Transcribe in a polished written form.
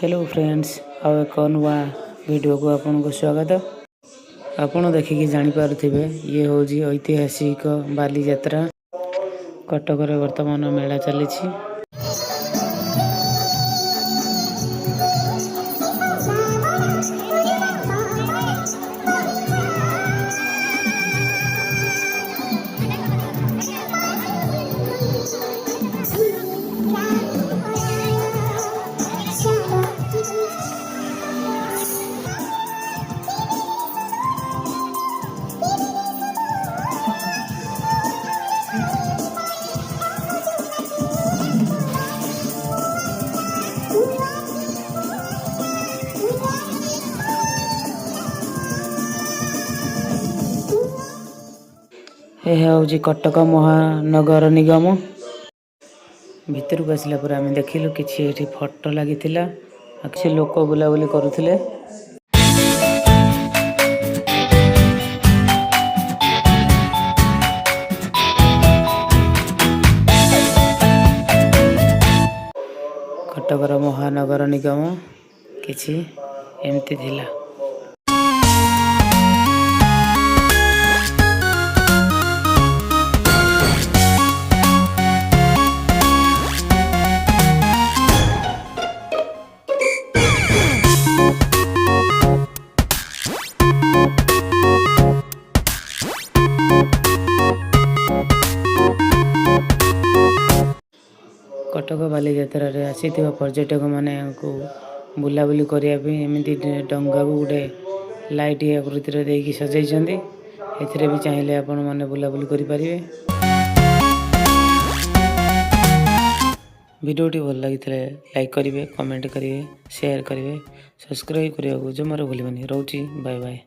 Hello friends आउ एक नुआ वीडियो को आपन को स्वागत। आपन देखिकी जानी पारुथिबे ये होजी ऐतिहासिक बाली यात्रा। कटक रे वर्तमान मेला चली। यह हूँ कटक महानगर निगम भितर को आसला पर आम देखिलु कि फोटो लगी अच्छे लोक बुलाबुली करुले। कटकर महानगर निगम किछि एमती थिला। कटक बाली यात्रा रे आसीथिबा पर्यटक माने को बुलाबुली करिया पे एमिति डंगा को गुडे लाइट आकृति रे देकी सजाइछन्ती। एथिरे भी चाहिले आपण माने बुलाबुली करि परिबे। वीडियोटी भल लागितले लाइक करिवे, कमेंट करिवे, शेयर करिवे, सब्सक्राइब करिया को जमारो भूलिबनी। रहउची बाय बाय।